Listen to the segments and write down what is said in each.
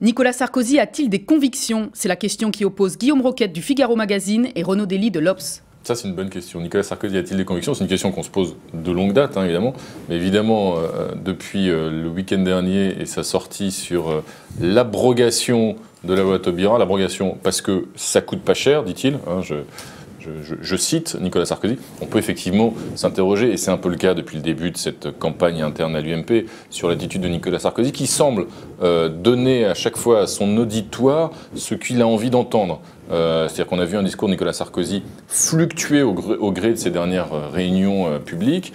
Nicolas Sarkozy a-t-il des convictions? C'est la question qui oppose Guillaume Roquette du Figaro Magazine et Renaud Dely de l'Obs. Ça, c'est une bonne question. Nicolas Sarkozy a-t-il des convictions? C'est une question qu'on se pose de longue date, évidemment. Mais évidemment, depuis le week-end dernier et sa sortie sur l'abrogation de la loi Taubira, l'abrogation parce que ça coûte pas cher, dit-il. Je cite Nicolas Sarkozy. On peut effectivement s'interroger, et c'est un peu le cas depuis le début de cette campagne interne à l'UMP, sur l'attitude de Nicolas Sarkozy, qui semble donner à chaque fois à son auditoire ce qu'il a envie d'entendre. C'est-à-dire qu'on a vu un discours de Nicolas Sarkozy fluctuer au gré de ses dernières réunions publiques,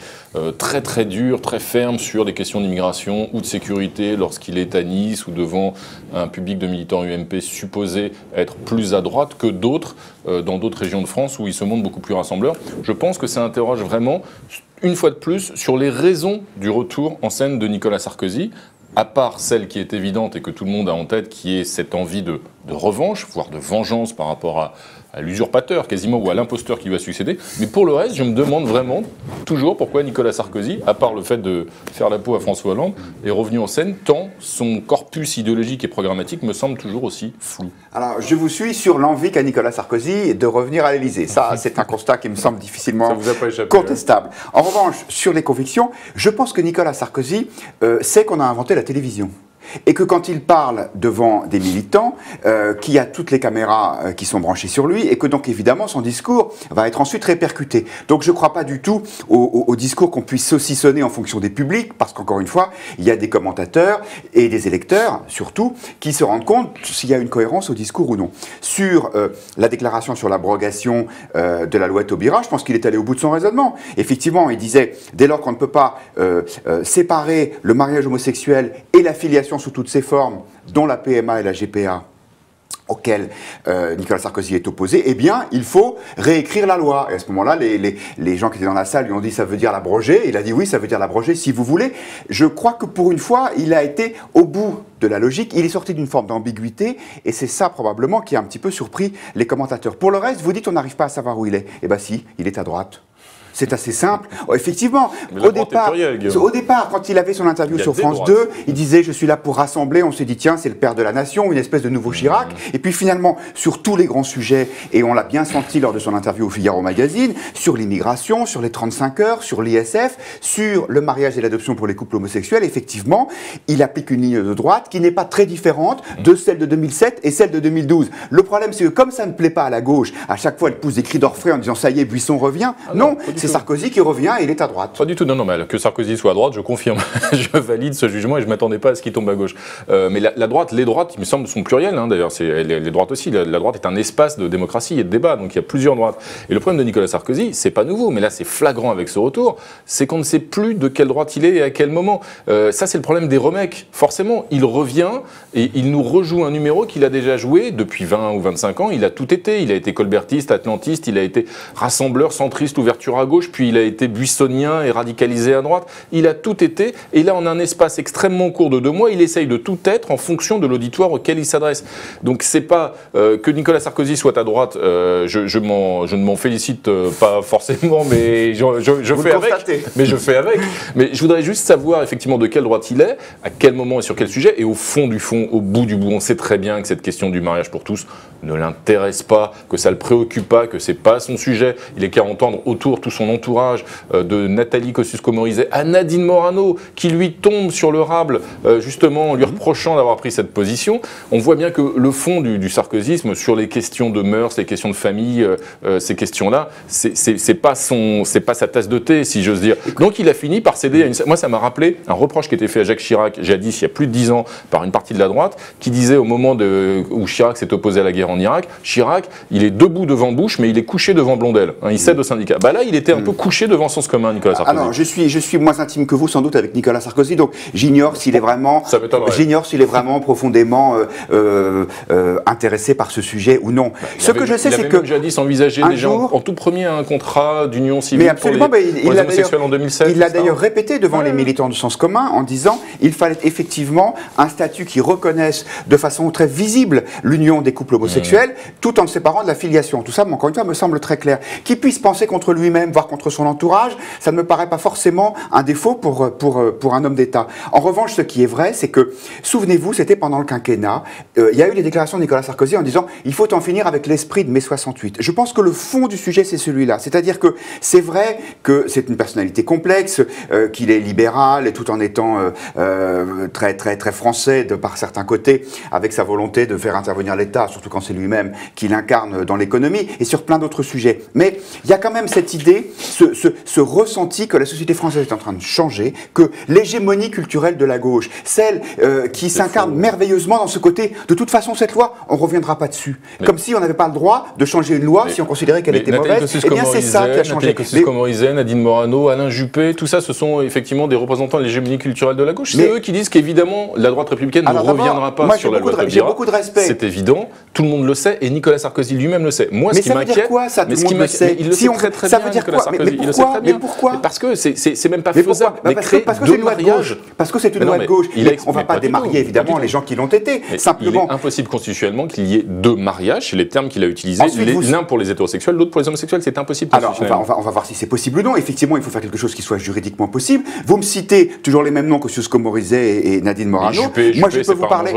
très très dur, très ferme sur des questions d'immigration ou de sécurité lorsqu'il est à Nice ou devant un public de militants UMP supposé être plus à droite que d'autres dans d'autres régions de France où il se montre beaucoup plus rassembleur. Je pense que ça interroge vraiment, une fois de plus, sur les raisons du retour en scène de Nicolas Sarkozy, à part celle qui est évidente et que tout le monde a en tête, qui est cette envie de revanche, voire de vengeance par rapport à l'usurpateur quasiment, ou à l'imposteur qui va succéder. Mais pour le reste, je me demande vraiment, toujours, pourquoi Nicolas Sarkozy, à part le fait de faire la peau à François Hollande, est revenu en scène, tant son corpus idéologique et programmatique me semble toujours aussi flou. Alors, je vous suis sur l'envie qu'a Nicolas Sarkozy de revenir à l'Élysée. Ça, c'est un constat qui me semble difficilement contestable. En revanche, sur les convictions, je pense que Nicolas Sarkozy sait qu'on a inventé la télévision. Et que quand il parle devant des militants, qu'il y a toutes les caméras qui sont branchées sur lui, et que donc évidemment son discours va être ensuite répercuté. Donc je ne crois pas du tout au discours qu'on puisse saucissonner en fonction des publics, parce qu'encore une fois, il y a des commentateurs et des électeurs, surtout, qui se rendent compte s'il y a une cohérence au discours ou non. Sur la déclaration sur l'abrogation de la loi Taubira, je pense qu'il est allé au bout de son raisonnement. Effectivement, il disait, dès lors qu'on ne peut pas séparer le mariage homosexuel et la filiation sous toutes ses formes, dont la PMA et la GPA, auquel Nicolas Sarkozy est opposé, eh bien, il faut réécrire la loi. Et à ce moment-là, les gens qui étaient dans la salle lui ont dit « ça veut dire l'abroger ». Il a dit « oui, ça veut dire l'abroger si vous voulez ». Je crois que pour une fois, il a été au bout de la logique. Il est sorti d'une forme d'ambiguïté et c'est ça probablement qui a un petit peu surpris les commentateurs. Pour le reste, vous dites on n'arrive pas à savoir où il est. Eh bien si, il est à droite. C'est assez simple. Effectivement, au départ, quand il avait son interview sur France 2, il disait « je suis là pour rassembler ». On s'est dit « tiens, c'est le père de la nation, une espèce de nouveau Chirac ». Et puis finalement, sur tous les grands sujets, et on l'a bien senti lors de son interview au Figaro Magazine, sur l'immigration, sur les 35 heures, sur l'ISF, sur le mariage et l'adoption pour les couples homosexuels, effectivement, il applique une ligne de droite qui n'est pas très différente de celle de 2007 et celle de 2012. Le problème, c'est que comme ça ne plaît pas à la gauche, à chaque fois, elle pousse des cris d'orfraie en disant « ça y est, Buisson revient ». Non, c'est Sarkozy qui revient et il est à droite. Pas du tout, non, mais que Sarkozy soit à droite, je confirme. Je valide ce jugement et je ne m'attendais pas à ce qu'il tombe à gauche. Mais la droite, les droites, il me semble, sont plurielles, d'ailleurs, les droites aussi. La droite est un espace de démocratie et de débat, donc il y a plusieurs droites. Et le problème de Nicolas Sarkozy, c'est pas nouveau, mais là c'est flagrant avec ce retour, c'est qu'on ne sait plus de quelle droite il est et à quel moment. Ça, c'est le problème des remecs. Forcément, il revient et il nous rejoue un numéro qu'il a déjà joué depuis 20 ou 25 ans. Il a tout été. Il a été colbertiste, atlantiste, il a été rassembleur, centriste, ouverture à gauche, puis il a été buissonien et radicalisé à droite. Il a tout été. Et là, en un espace extrêmement court de 2 mois, il essaye de tout être en fonction de l'auditoire auquel il s'adresse. Donc, c'est pas que Nicolas Sarkozy soit à droite, je ne m'en félicite pas forcément, mais je fais avec. Mais je fais avec. Mais je voudrais juste savoir effectivement de quelle droite il est, à quel moment et sur quel sujet. Et au fond du fond, au bout du bout, on sait très bien que cette question du mariage pour tous ne l'intéresse pas, que ça le préoccupe pas, que c'est pas son sujet. Il est qu'à entendre autour tout son entourage, de Nathalie Kosciusko-Morizet à Nadine Morano, qui lui tombe sur le rable, justement en lui reprochant d'avoir pris cette position. On voit bien que le fond du sarkozysme, sur les questions de mœurs, les questions de famille, ces questions-là, c'est pas sa tasse de thé, si j'ose dire. Donc il a fini par céder à une... Moi, ça m'a rappelé un reproche qui était fait à Jacques Chirac, jadis, il y a plus de 10 ans, par une partie de la droite, qui disait au moment où Chirac s'est opposé à la guerre en Irak, Chirac, il est debout devant Bush, mais il est couché devant Blondel. Il cède au syndicat. Bah là, il était un peu couché devant Sens Commun, Nicolas Sarkozy. Alors, je suis moins intime que vous, sans doute, avec Nicolas Sarkozy, donc j'ignore s'il est vraiment profondément intéressé par ce sujet ou non. Ce que je sais, c'est que... Il avait jadis envisagé déjà en tout premier un contrat d'union civile pour les homosexuels en 2007. Il l'a d'ailleurs répété devant les militants du Sens Commun en disant il fallait effectivement un statut qui reconnaisse de façon très visible l'union des couples homosexuels hétérosexuel, tout en le séparant de la filiation. Tout ça, encore une fois, me semble très clair. Qu'il puisse penser contre lui-même, voire contre son entourage, ça ne me paraît pas forcément un défaut pour un homme d'État. En revanche, ce qui est vrai, c'est que, souvenez-vous, c'était pendant le quinquennat, il y a eu les déclarations de Nicolas Sarkozy en disant « il faut en finir avec l'esprit de mai 68 ». Je pense que le fond du sujet, c'est celui-là. C'est-à-dire que c'est vrai que c'est une personnalité complexe, qu'il est libéral, et tout en étant très français par certains côtés, avec sa volonté de faire intervenir l'État, surtout quand c'est lui-même qui l'incarne dans l'économie, et sur plein d'autres sujets. Mais il y a quand même cette idée, ce ressenti que la société française est en train de changer, que l'hégémonie culturelle de la gauche, celle qui s'incarne merveilleusement dans ce côté, de toute façon cette loi, on ne reviendra pas dessus. Comme si on n'avait pas le droit de changer une loi si on considérait qu'elle était mauvaise. Eh bien c'est ça qui a changé. Nathalie Nadine Morano, Alain Juppé, tout ça, ce sont effectivement des représentants de l'hégémonie culturelle de la gauche. C'est eux qui disent qu'évidemment la droite républicaine ne reviendra pas sur la loi Taubira. J'ai beaucoup de respect. C'est évident, tout le monde le sait et Nicolas Sarkozy lui-même le sait. Moi, ce qui m'inquiète, mais ça veut dire quoi ça, tout le monde le sait? Il le sait très très bien, Nicolas Sarkozy. Il le sait très bien. Mais pourquoi? Parce que c'est même pas faisable. Parce que c'est une loi de gauche. Parce que c'est une loi de gauche. On ne va pas démarier évidemment les gens qui l'ont été. Simplement. Il est impossible constitutionnellement qu'il y ait deux mariages, c'est les termes qu'il a utilisés, l'un pour les hétérosexuels, l'autre pour les homosexuels. C'est impossible constitutionnellement. Alors, on va voir si c'est possible ou non. Effectivement, il faut faire quelque chose qui soit juridiquement possible. Vous me citez toujours les mêmes noms que Kosciusko Morizet et Nadine Morano. Moi, je peux vous parler.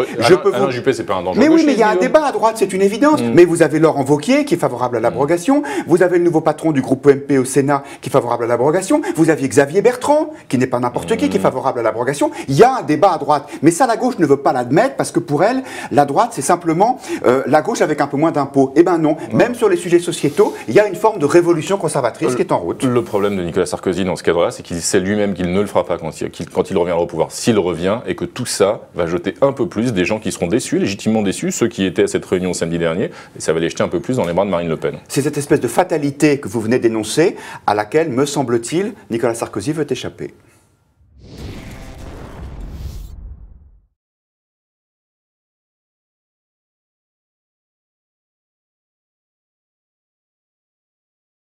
Alain Juppé, c'est pas un danger. Mais oui, mais il y a un débat à droite, c'est une évidence. Mais vous avez Laurent Wauquiez qui est favorable à l'abrogation. Vous avez le nouveau patron du groupe EMP au Sénat qui est favorable à l'abrogation. Vous aviez Xavier Bertrand qui n'est pas n'importe qui est favorable à l'abrogation. Il y a un débat à droite. Mais ça, la gauche ne veut pas l'admettre parce que pour elle, la droite, c'est simplement la gauche avec un peu moins d'impôts. Eh ben non. Même sur les sujets sociétaux, il y a une forme de révolution conservatrice qui est en route. Le problème de Nicolas Sarkozy dans ce cadre-là, c'est qu'il sait lui-même qu'il ne le fera pas quand il reviendra au pouvoir, s'il revient, et que tout ça va jeter un peu plus des gens qui seront déçus, légitimement déçus, ceux qui étaient à cette réunion samedi dernier, et ça va les jeter un peu plus dans les bras de Marine Le Pen. C'est cette espèce de fatalité que vous venez d'énoncer, à laquelle, me semble-t-il, Nicolas Sarkozy veut échapper.